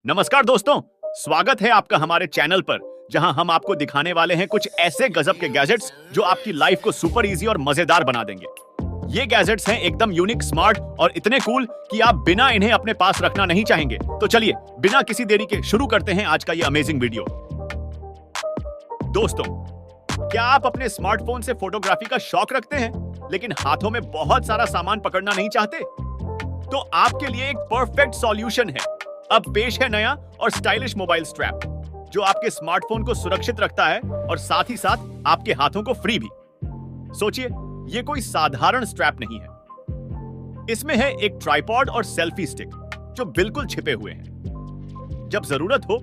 नमस्कार दोस्तों, स्वागत है आपका हमारे चैनल पर जहां हम आपको दिखाने वाले हैं कुछ ऐसे गजब के गैजेट्स जो आपकी लाइफ को सुपर इजी और मजेदार बना देंगे। ये गैजेट्स हैं एकदम यूनिक, स्मार्ट और इतने कूल कि आप बिना इन्हें अपने पास रखना नहीं चाहेंगे। तो चलिए बिना किसी देरी के शुरू करते हैं आज का ये अमेजिंग वीडियो। दोस्तों, क्या आप अपने स्मार्टफोन से फोटोग्राफी का शौक रखते हैं लेकिन हाथों में बहुत सारा सामान पकड़ना नहीं चाहते? तो आपके लिए एक परफेक्ट सॉल्यूशन है। अब पेश है नया और स्टाइलिश मोबाइल स्ट्रैप जो आपके स्मार्टफोन को सुरक्षित रखता है और साथ ही साथ आपके हाथों को फ्री भी। सोचिए, ये कोई साधारण स्ट्रैप नहीं है। इसमें है एक ट्राइपॉड और सेल्फी स्टिक जो बिल्कुल छिपे हुए हैं। जब जरूरत हो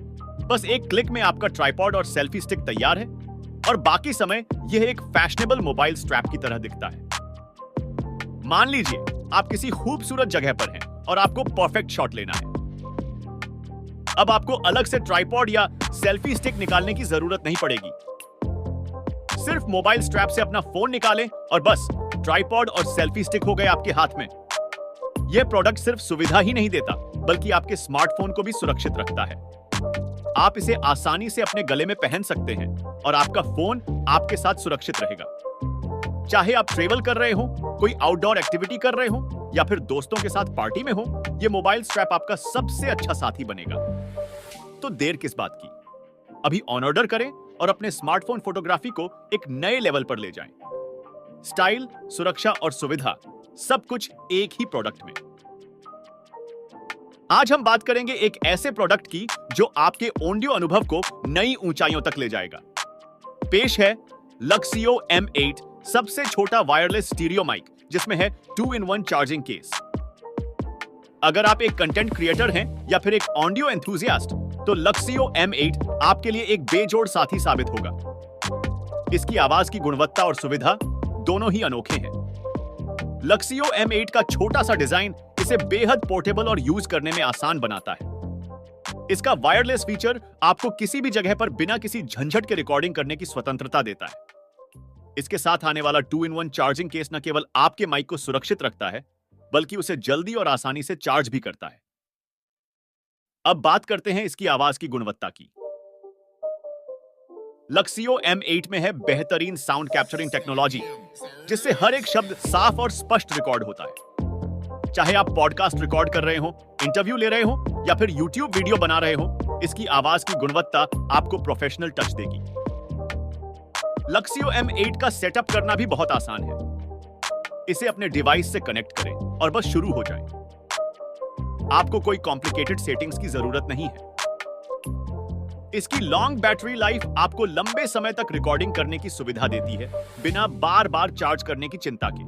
बस एक क्लिक में आपका ट्राइपॉड और सेल्फी स्टिक तैयार है और बाकी समय यह एक फैशनेबल मोबाइल स्ट्रैप की तरह दिखता है। मान लीजिए आप किसी खूबसूरत जगह पर हैं और आपको परफेक्ट शॉट लेना है। अब आपको अलग से ट्राइपॉड या सेल्फी स्टिक निकालने की जरूरत नहीं पड़ेगी। सिर्फ मोबाइल स्ट्रैप से अपना फोन निकालें और बस ट्राइपॉड और सेल्फी स्टिक हो गए आपके हाथ में। यह प्रोडक्ट सिर्फ सुविधा ही नहीं देता बल्कि आपके स्मार्टफोन को भी सुरक्षित रखता है। आप इसे आसानी से अपने गले में पहन सकते हैं और आपका फोन आपके साथ सुरक्षित रहेगा। चाहे आप ट्रेवल कर रहे हो, कोई आउटडोर एक्टिविटी कर रहे हो या फिर दोस्तों के साथ पार्टी में हो, यह मोबाइल स्ट्रैप आपका सबसे अच्छा साथी बनेगा। तो देर किस बात की, अभी ऑन ऑर्डर करें और अपने स्मार्टफोन फोटोग्राफी को एक नए लेवल पर ले जाएं। स्टाइल, सुरक्षा और सुविधा सब कुछ एक ही प्रोडक्ट में। आज हम बात करेंगे एक ऐसे प्रोडक्ट की जो आपके ऑडियो अनुभव को नई ऊंचाइयों तक ले जाएगा। पेश है लक्सियो M8, सबसे छोटा वायरलेस स्टीरियो माइक जिसमें है 2-in-1 चार्जिंग केस। अगर आप एक कंटेंट क्रिएटर हैं या फिर एक ऑडियो एंथुसियास्ट तो लक्सियो M8 आपके लिए एक बेजोड़ साथी साबित होगा। इसकी आवाज की गुणवत्ता और सुविधा दोनों ही अनोखे हैं। लक्सियो M8 का छोटा सा डिजाइन इसे बेहद पोर्टेबल और यूज करने में आसान बनाता है। इसका वायरलेस फीचर आपको किसी भी जगह पर बिना किसी झंझट के रिकॉर्डिंग करने की स्वतंत्रता देता है। इसके साथ आने वाला 2-in-1 चार्जिंग केस न केवल आपके माइक को सुरक्षित रखता है बल्कि उसे जल्दी और आसानी से चार्ज भी करता है। अब बात करते हैं इसकी आवाज की गुणवत्ता की। लक्सियो M8 में है बेहतरीन साउंड कैप्चरिंग टेक्नोलॉजी जिससे हर एक शब्द साफ और स्पष्ट रिकॉर्ड होता है। चाहे आप पॉडकास्ट रिकॉर्ड कर रहे हो, इंटरव्यू ले रहे हो या फिर YouTube वीडियो बना रहे हो, इसकी आवाज की गुणवत्ता आपको प्रोफेशनल टच देगी। लक्सियो M8 का सेटअप करना भी बहुत आसान है। इसे अपने डिवाइस से कनेक्ट करें और बस शुरू हो जाए। आपको कोई कॉम्प्लिकेटेड सेटिंग्स की जरूरत नहीं है। इसकी लॉन्ग बैटरी लाइफ आपको लंबे समय तक रिकॉर्डिंग करने की सुविधा देती है बिना बार बार चार्ज करने की चिंता के।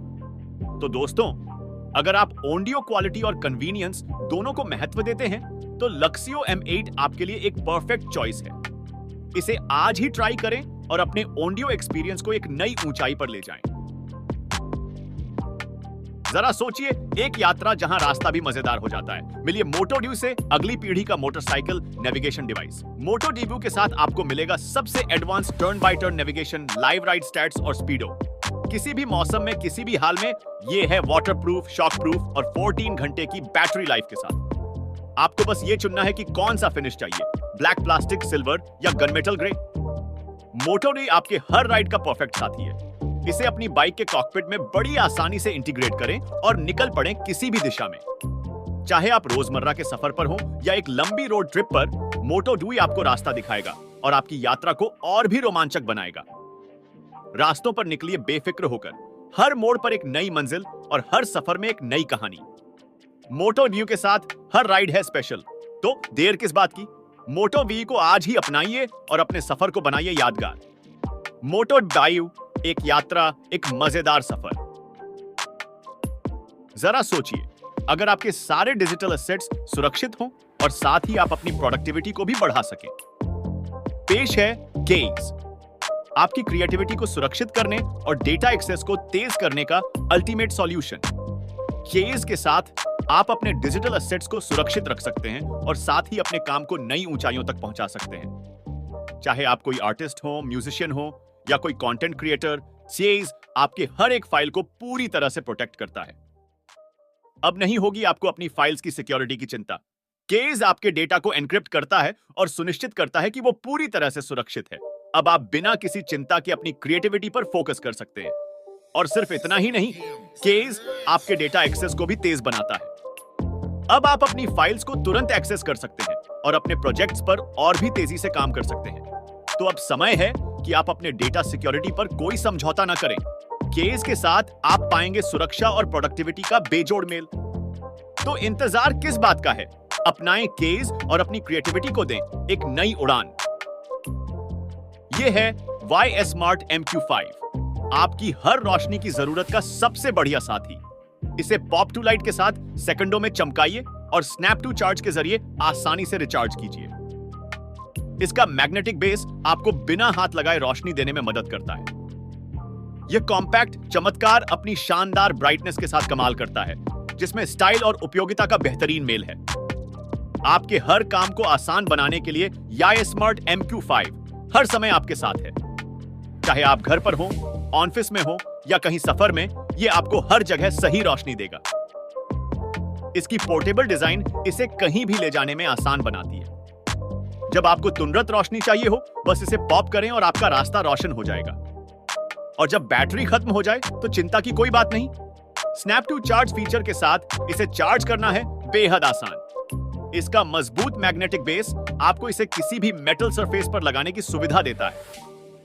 तो दोस्तों, अगर आप ऑडियो क्वालिटी और कन्वीनियंस दोनों को महत्व देते हैं तो लक्सियो M8 आपके लिए एक परफेक्ट चॉइस है। इसे आज ही ट्राई करें और अपने ऑडियो एक्सपीरियंस को एक नई ऊंचाई पर ले जाएं। जरा सोचिए, एक यात्रा जहां रास्ता भी मजेदार हो जाता है। मिलिए मोटो से अगली पीढ़ी का मोटरसाइकिल नेविगेशन डिवाइस। मोटो से साथ आपको मिलेगा सबसे advance turn by turn navigation, live ride stats और स्पीडो। किसी भी मौसम में, किसी भी हाल में ये है वाटरप्रूफ, शॉकप्रूफ और 14 घंटे की बैटरी लाइफ के साथ। आपको बस ये चुनना है कि कौन सा फिनिश चाहिए, ब्लैक प्लास्टिक, सिल्वर या गनमेटल ग्रे। मोटो आपके हर राइड का परफेक्ट साथी है। इसे अपनी बाइक के कॉकपिट में बड़ी आसानी से इंटीग्रेट करें और निकल पड़ें किसी भी दिशा में। चाहे आप रोजमर्रा के सफर पर हो या एक लंबी रोड ट्रिप पर, मोटो आपको रास्ता दिखाएगा और आपकी यात्रा को और भी रोमांचक बनाएगा। रास्तों पर निकलिए बेफिक्र होकर। हर मोड़ पर एक नई मंजिल और हर सफर में एक नई कहानी। मोटो के साथ हर राइड है स्पेशल। तो देर किस बात की, मोटो को आज ही अपनाइए और अपने सफर को बनाइए यादगार। मोटो ड्राइव, एक यात्रा, एक मजेदार सफर। जरा सोचिए, अगर आपके सारे डिजिटल एसेट्स सुरक्षित हों और साथ ही आप अपनी प्रोडक्टिविटी को भी बढ़ा सकें। पेश है गेज, आपकी क्रिएटिविटी को सुरक्षित करने और डेटा एक्सेस को तेज करने का अल्टीमेट सॉल्यूशन। गेज के साथ आप अपने डिजिटल एसेट्स को सुरक्षित रख सकते हैं और साथ ही अपने काम को नई ऊंचाइयों तक पहुंचा सकते हैं। चाहे आप कोई आर्टिस्ट हो, म्यूजिशियन हो या कोई कंटेंट क्रिएटर, चेज आपके हर एक फाइल को पूरी तरह से प्रोटेक्ट करता है। अब नहीं होगी आपको अपनी फाइल्स की सिक्योरिटी की चिंता। केज आपके डेटा को एन्क्रिप्ट करता है और सुनिश्चित करता है कि वो पूरी तरह से सुरक्षित है। अब आप बिना किसी चिंता के अपनी क्रिएटिविटी पर फोकस कर सकते हैं। और सिर्फ इतना ही नहीं, केज आपके डेटा एक्सेस को भी तेज बनाता है। अब आप अपनी फाइल्स को तुरंत एक्सेस कर सकते हैं और अपने प्रोजेक्ट्स पर और भी तेजी से काम कर सकते हैं। तो अब समय है कि आप अपने डेटा सिक्योरिटी पर कोई समझौता ना करें। केज के साथ आप पाएंगे सुरक्षा और प्रोडक्टिविटी का बेजोड़ मेल। तो इंतजार किस बात का है? अपनाएं केज और अपनी क्रिएटिविटी को दें एक नई उड़ान। यह है YS Smart MQ5, आपकी हर रोशनी की जरूरत का सबसे बढ़िया साथी। इसे पॉप टू लाइट के साथ सेकंडों में चमकाइए और स्नैप टू चार्ज के जरिए आसानी से रिचार्ज कीजिए। इसका मैग्नेटिक बेस आपको बिना हाथ लगाए रोशनी देने में मदद करता है। यह कॉम्पैक्ट चमत्कार अपनी शानदार ब्राइटनेस के साथ कमाल करता है, जिसमें स्टाइल और उपयोगिता का बेहतरीन मेल है। आपके हर काम को आसान बनाने के लिए YS Smart MQ5 हर समय आपके साथ है। चाहे आप घर पर हो, ऑफिस में हो या कहीं सफर में, यह आपको हर जगह सही रोशनी देगा। इसकी पोर्टेबल डिजाइन इसे कहीं भी ले जाने में आसान बनाती है। जब आपको तुरंत रोशनी चाहिए हो, बस इसे पॉप करें और आपका रास्ता रोशन हो जाएगा। और जब बैटरी खत्म हो जाए तो चिंता की कोई बात नहीं। स्नैप टू चार्ज फीचर के साथ इसे चार्ज करना है बेहद आसान। इसका मजबूत मैग्नेटिक बेस आपको इसे किसी भी मेटल सरफेस पर लगाने की सुविधा देता है,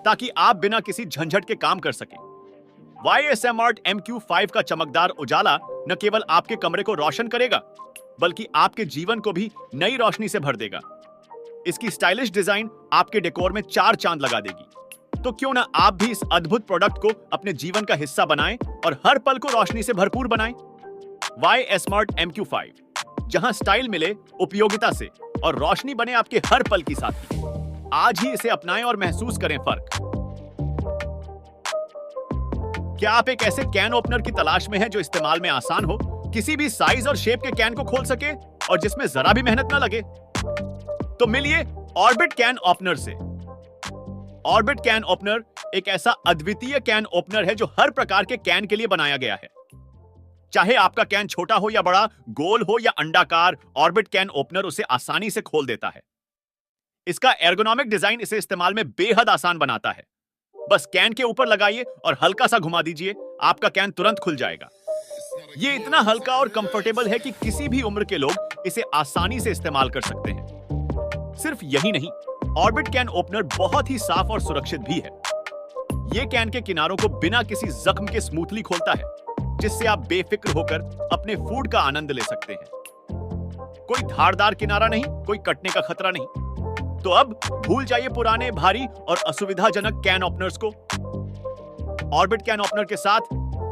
ताकि आप बिना किसी झंझट के काम कर सकें। YS Smart MQ5 का चमकदार उजाला न केवल आपके कमरे को रोशन करेगा, बल्कि आपके जीवन को भी नई रोशनी से भर देगा। इसकी स्टाइलिश डिजाइन आपके डेकोर में 4 चांद लगा देगी। तो क्यों ना आप भी इस अद्भुत प्रोडक्ट को अपने जीवन का हिस्सा बनाएं और हर पल को रोशनी से भरपूर बनाएं। YS Smart MQ5, जहां स्टाइल मिले उपयोगिता से और रोशनी बने आपके हर पल की साथी। आज ही इसे अपनाएं और महसूस करें फर्क। क्या आप एक ऐसे कैन ओपनर की तलाश में हैं जो इस्तेमाल में आसान हो, किसी भी साइज और शेप के कैन को खोल सके और जिसमें जरा भी मेहनत ना लगे? तो मिलिए ऑर्बिट कैन ओपनर से। ऑर्बिट कैन ओपनर एक ऐसा अद्वितीय कैन ओपनर है जो हर प्रकार के कैन के लिए बनाया गया है। चाहे आपका कैन छोटा हो या बड़ा, गोल हो या अंडाकार, ऑर्बिट कैन ओपनर उसे आसानी से खोल देता है। इसका एर्गोनॉमिक डिजाइन इसे इस्तेमाल में बेहद आसान बनाता है। बस कैन के ऊपर लगाइए और हल्का सा घुमा दीजिए, आपका कैन तुरंत खुल जाएगा। यह इतना हल्का और कंफर्टेबल है कि किसी भी उम्र के लोग इसे आसानी से इस्तेमाल कर सकते हैं। सिर्फ यही नहीं, ऑर्बिट कैन ओपनर बहुत ही साफ और सुरक्षित भी है। यह कैन के किनारों को बिना किसी जख्म के स्मूथली खोलता है, जिससे आप बेफिक्र होकर अपने फूड का आनंद ले सकते हैं। कोई धारदार किनारा नहीं, कोई कटने का खतरा नहीं। तो अब भूल जाइए पुराने, भारी और असुविधाजनक कैन ओपनर्स को। ऑर्बिट कैन ओपनर के साथ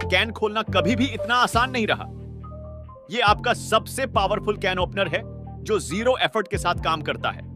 कैन खोलना कभी भी इतना आसान नहीं रहा। यह आपका सबसे पावरफुल कैन ओपनर है जो 0 एफर्ट के साथ काम करता है।